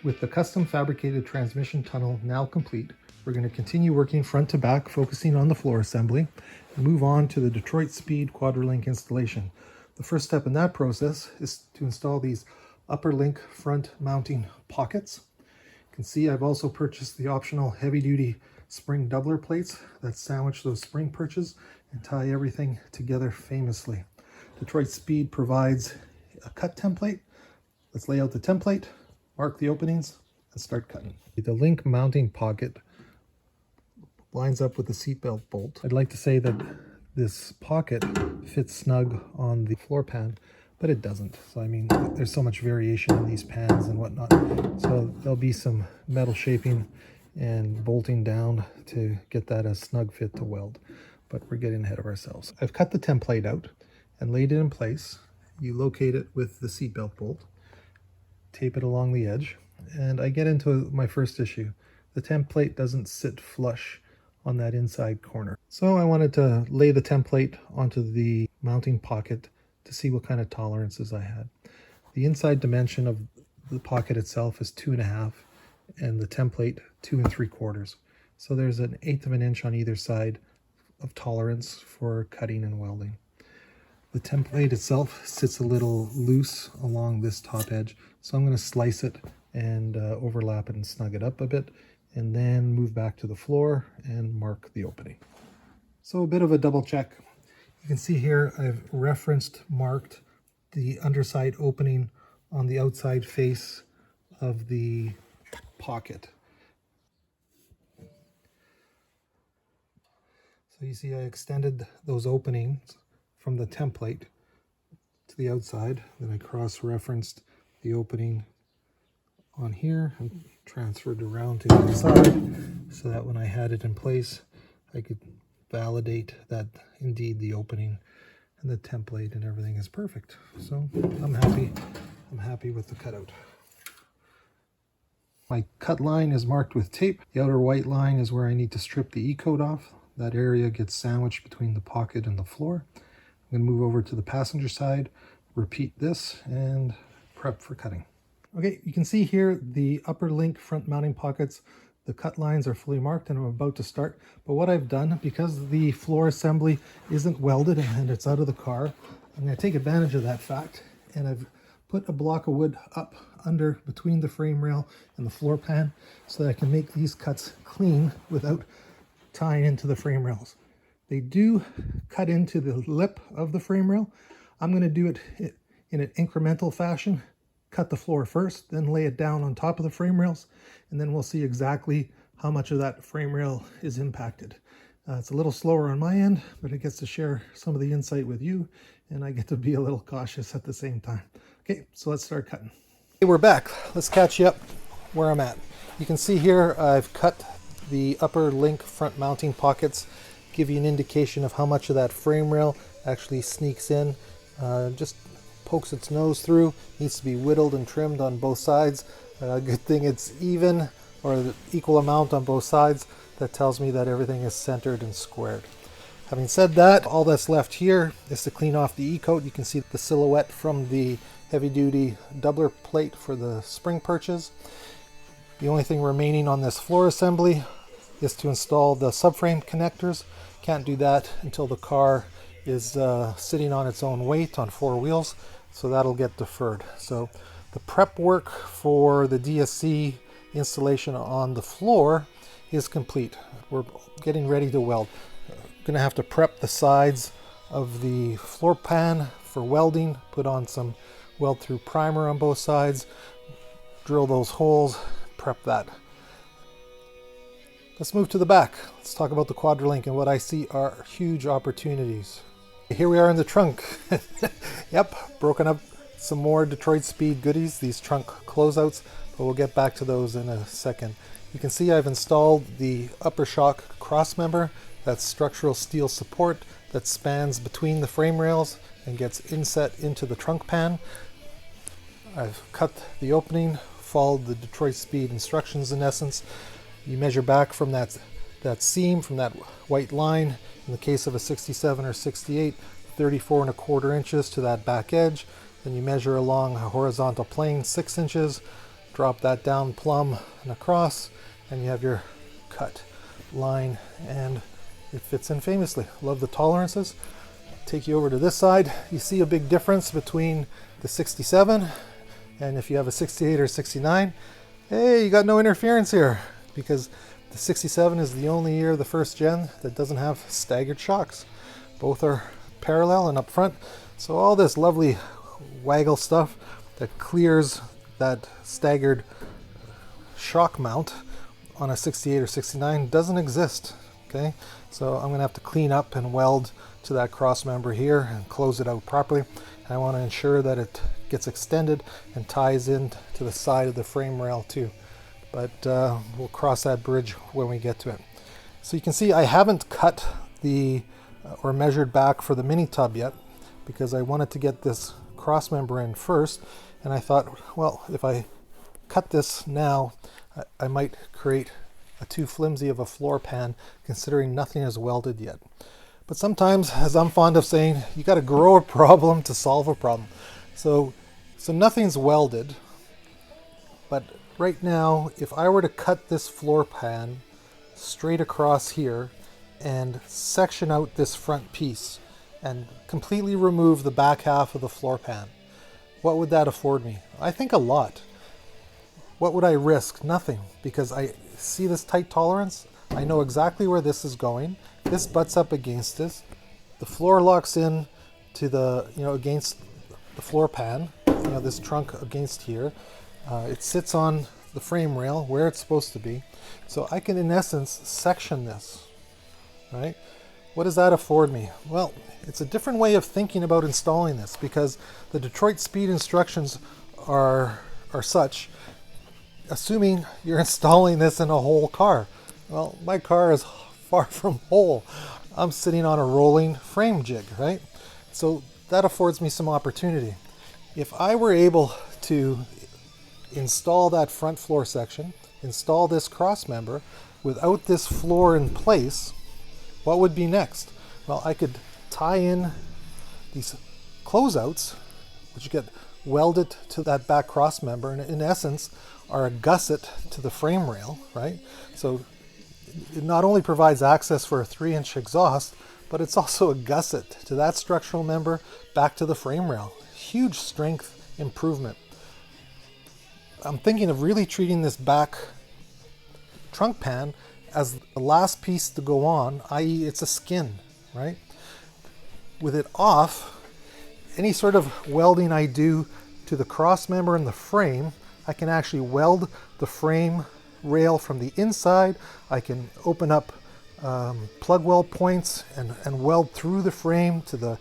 With the custom fabricated transmission tunnel now complete, we're going to continue working front to back, focusing on the floor assembly, and move on to the Detroit Speed QUADRALink installation. The first step in that process is to install these upper link front mounting pockets. You can see I've also purchased the optional heavy-duty spring doubler plates that sandwich those spring perches and tie everything together famously. Detroit Speed provides a cut template. Let's lay out the template, mark the openings, and start cutting. The link mounting pocket lines up with the seatbelt bolt. I'd like to say that this pocket fits snug on the floor pan, but it doesn't. So I mean, there's so much variation in these pans and whatnot. So there'll be some metal shaping and bolting down to get that a snug fit to weld, but we're getting ahead of ourselves. I've cut the template out and laid it in place. You locate it with the seatbelt bolt, tape it along the edge, and I get into my first issue. The template doesn't sit flush on that inside corner. So I wanted to lay the template onto the mounting pocket to see what kind of tolerances I had. The inside dimension of the pocket itself is 2.5 and the template 2 3/4. So there's an 1/8 of an inch on either side of tolerance for cutting and welding. The template itself sits a little loose along this top edge, so I'm going to slice it and overlap it and snug it up a bit, and then move back to the floor and mark the opening. So a bit of a double check. You can see here I've marked the underside opening on the outside face of the pocket. So you see I extended those openings from the template to the outside, then I cross-referenced the opening on here and transferred around to the inside so that when I had it in place I could validate that indeed the opening and the template and everything is perfect. So I'm happy with the cutout. My cut line is marked with tape. The outer white line is where I need to strip the E-coat off. That area gets sandwiched between the pocket and the floor. I'm going to move over to the passenger side, repeat this, and prep for cutting. Okay, you can see here the upper link front mounting pockets. The cut lines are fully marked and I'm about to start. But what I've done, because the floor assembly isn't welded and it's out of the car, I'm going to take advantage of that fact, and I've put a block of wood up under between the frame rail and the floor pan so that I can make these cuts clean without tying into the frame rails. They do cut into the lip of the frame rail. I'm going to do it in an incremental fashion. Cut the floor first, then lay it down on top of the frame rails, and then we'll see exactly how much of that frame rail is impacted. It's a little slower on my end, but it gets to share some of the insight with you, and I get to be a little cautious at the same time. Okay, so let's start cutting. Okay, we're back. Let's catch you up where I'm at. You can see here I've cut the upper link front mounting pockets, give you an indication of how much of that frame rail actually sneaks in. Just pokes its nose through, needs to be whittled and trimmed on both sides. Good thing it's even or the equal amount on both sides. That tells me that everything is centered and squared. Having said that, all that's left here is to clean off the E-coat. You can see the silhouette from the heavy-duty doubler plate for the spring perches. The only thing remaining on this floor assembly is to install the subframe connectors. Can't do that until the car is sitting on its own weight on 4 wheels, so that'll get deferred. So the prep work for the DSC installation on the floor is complete. We're getting ready to weld. Gonna have to prep the sides of the floor pan for welding, put on some weld through primer on both sides, drill those holes, prep that. Let's move to the back. Let's talk about the QUADRALink and what I see are huge opportunities. Here we are in the trunk. Yep, broken up some more Detroit Speed goodies, these trunk closeouts, but we'll get back to those in a second. You can see I've installed the upper shock cross member. That's structural steel support that spans between the frame rails and gets inset into the trunk pan. I've cut the opening, followed the Detroit Speed instructions in essence. You measure back from that seam, from that white line, in the case of a 67 or 68, 34 1/4 inches to that back edge. Then you measure along a horizontal plane 6 inches. drop that down plumb and across, and you have your cut line, and it fits in famously. Love the tolerances. Take you over to this side. You see a big difference between the 67 and if you have a 68 or 69. Hey, you got no interference here, because the 67 is the only year, the first gen, that doesn't have staggered shocks. Both are parallel and up front. So all this lovely waggle stuff that clears that staggered shock mount on a 68 or 69 doesn't exist. Okay, so I'm gonna have to clean up and weld to that cross member here and close it out properly. And I want to ensure that it gets extended and ties in to the side of the frame rail too. But we'll cross that bridge when we get to it. So you can see I haven't cut the or measured back for the mini tub yet, because I wanted to get this cross member in first, and I thought, well, if I cut this now, I might create a too flimsy of a floor pan, considering nothing is welded yet. But sometimes, as I'm fond of saying, you got to grow a problem to solve a problem. So nothing's welded, but right now, if I were to cut this floor pan straight across here and section out this front piece and completely remove the back half of the floor pan, what would that afford me? I think a lot. What would I risk? Nothing, because I see this tight tolerance. I know exactly where this is going. This butts up against this. The floor locks in to the, against the floor pan. This trunk against here. It sits on the frame rail where it's supposed to be. So I can, in essence, section this, right? What does that afford me? Well, it's a different way of thinking about installing this, because the Detroit speed instructions are such, assuming you're installing this in a whole car. Well, my car is far from whole. I'm sitting on a rolling frame jig, right? So that affords me some opportunity. If I were able to install that front floor section, install this cross member without this floor in place, what would be next? Well, I could tie in these closeouts, which get welded to that back cross member, and in essence are a gusset to the frame rail, right? So it not only provides access for a 3-inch exhaust, but it's also a gusset to that structural member back to the frame rail. Huge strength improvement. I'm thinking of really treating this back trunk pan as the last piece to go on, i.e. it's a skin, right? With it off, any sort of welding I do to the cross member and the frame, I can actually weld the frame rail from the inside. I can open up plug weld points and weld through the frame to the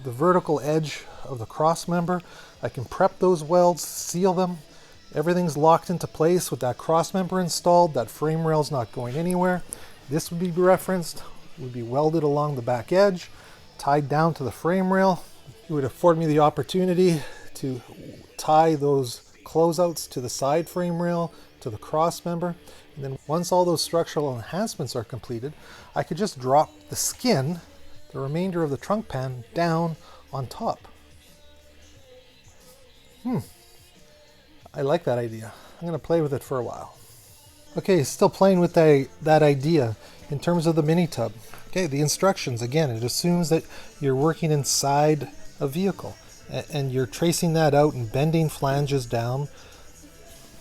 vertical edge of the cross member. I can prep those welds, seal them. Everything's locked into place with that cross member installed. That frame rail's not going anywhere. This would be referenced, would be welded along the back edge, tied down to the frame rail. It would afford me the opportunity to tie those closeouts to the side frame rail, to the cross member. And then once all those structural enhancements are completed, I could just drop the skin, the remainder of the trunk pan, down on top. I like that idea. I'm going to play with it for a while. Okay, still playing with that idea in terms of the mini tub. Okay, the instructions, again, it assumes that you're working inside a vehicle and you're tracing that out and bending flanges down.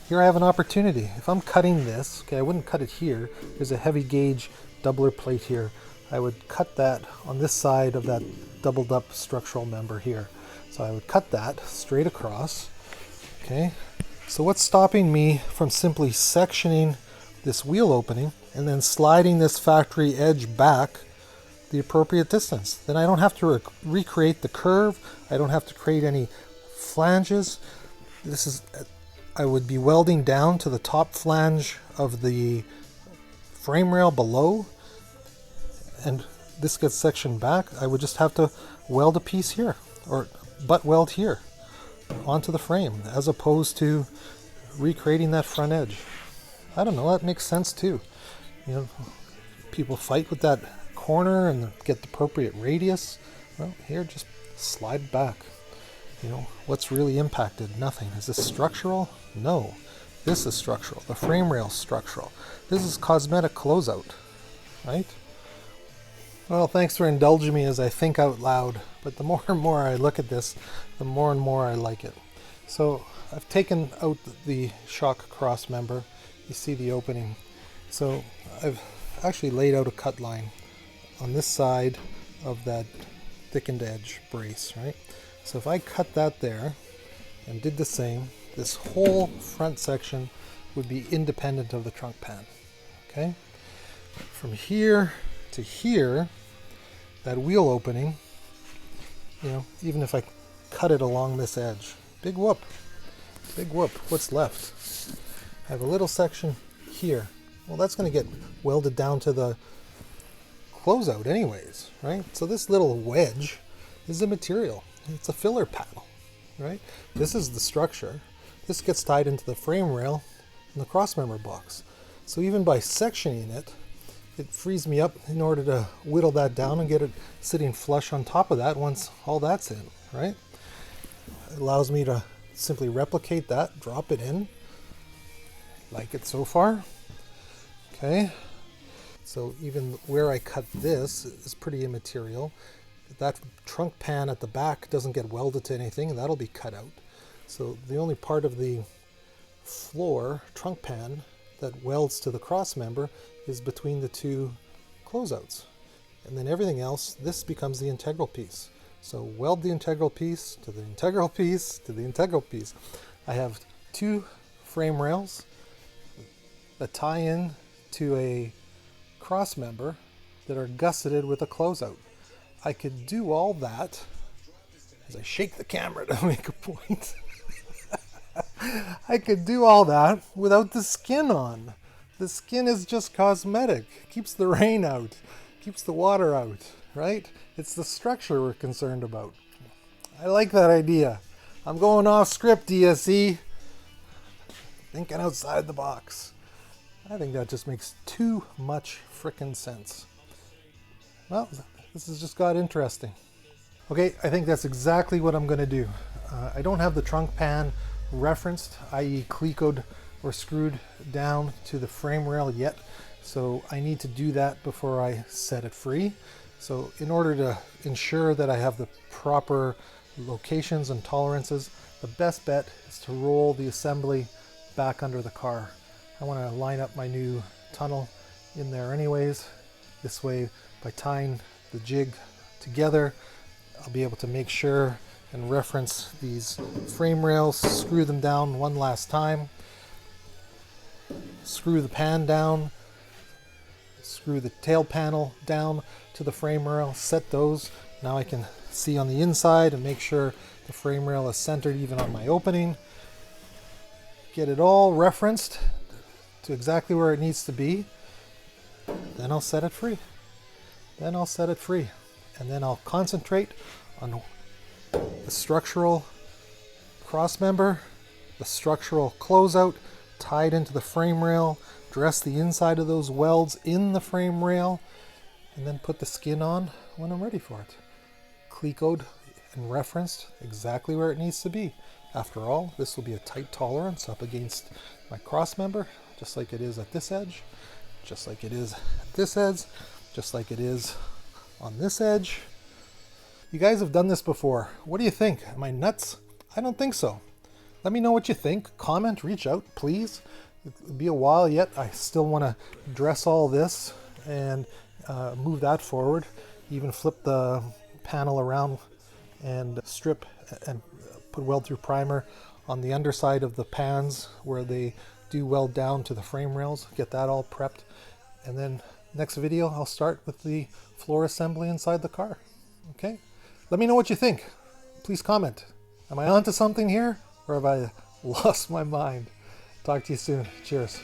Here I have an opportunity. If I'm cutting this, okay, I wouldn't cut it here. There's a heavy gauge doubler plate here. I would cut that on this side of that doubled up structural member here. So I would cut that straight across. Okay, so what's stopping me from simply sectioning this wheel opening and then sliding this factory edge back the appropriate distance? Then I don't have to recreate the curve. I don't have to create any flanges. I would be welding down to the top flange of the frame rail below, and this gets sectioned back. I would just have to weld a piece here, or butt weld here onto the frame, as opposed to recreating that front edge. I don't know, that makes sense too. People fight with that corner and get the appropriate radius. Well, here, just slide back. You know, what's really impacted? Nothing. Is this structural? No. This is structural. The frame rail's structural. This is cosmetic closeout, right? Well, thanks for indulging me as I think out loud, but the more and more I look at this, the more and more I like it. So I've taken out the shock cross member. You see the opening. So I've actually laid out a cut line on this side of that thickened edge brace, right? So if I cut that there and did the same, this whole front section would be independent of the trunk pan, okay? From here to here, that wheel opening, you know, even if I cut it along this edge, big whoop, what's left? I have a little section here. Well, that's going to get welded down to the closeout anyways, right? So this little wedge is the material. It's a filler panel, right? This is the structure. This gets tied into the frame rail in the crossmember box. So even by sectioning it, it frees me up in order to whittle that down and get it sitting flush on top of that once all that's in, right? It allows me to simply replicate that, drop it in. Like it so far. Okay. So even where I cut this is pretty immaterial. That trunk pan at the back doesn't get welded to anything, and that'll be cut out. So the only part of the floor trunk pan that welds to the cross member is between the two closeouts. And then everything else, this becomes the integral piece. So weld the integral piece to the integral piece to the integral piece. I have two frame rails that tie in to a cross member that are gusseted with a closeout. I could do all that as I shake the camera to make a point. I could do all that without the skin on. The skin is just cosmetic. Keeps the rain out, keeps the water out, right? It's the structure we're concerned about. I like that idea. I'm going off script, DSE. Thinking outside the box. I think that just makes too much frickin' sense. Well, this has just got interesting. Okay, I think that's exactly what I'm going to do. I don't have the trunk pan referenced, i.e. clecoed or screwed down to the frame rail yet, so I need to do that before I set it free. So in order to ensure that I have the proper locations and tolerances, the best bet is to roll the assembly back under the car. I want to line up my new tunnel in there anyways. This way, by tying the jig together, I'll be able to make sure and reference these frame rails, screw them down one last time, screw the pan down, screw the tail panel down to the frame rail, set those. Now I can see on the inside and make sure the frame rail is centered even on my opening. Get it all referenced to exactly where it needs to be. Then I'll set it free. And then I'll concentrate on the structural cross member, the structural closeout tied into the frame rail, dress the inside of those welds in the frame rail, and then put the skin on when I'm ready for it. Clecoed and referenced exactly where it needs to be. After all, this will be a tight tolerance up against my cross member, just like it is at this edge, just like it is at this edge, just like it is on this edge. You guys have done this before. What do you think? Am I nuts? I don't think so. Let me know what you think. Comment, reach out, please. It'll be a while yet. I still want to dress all this and move that forward. Even flip the panel around and strip and put weld through primer on the underside of the pans where they do weld down to the frame rails. Get that all prepped. And then next video, I'll start with the floor assembly inside the car. Okay? Let me know what you think. Please comment. Am I onto something here, or have I lost my mind? Talk to you soon. Cheers.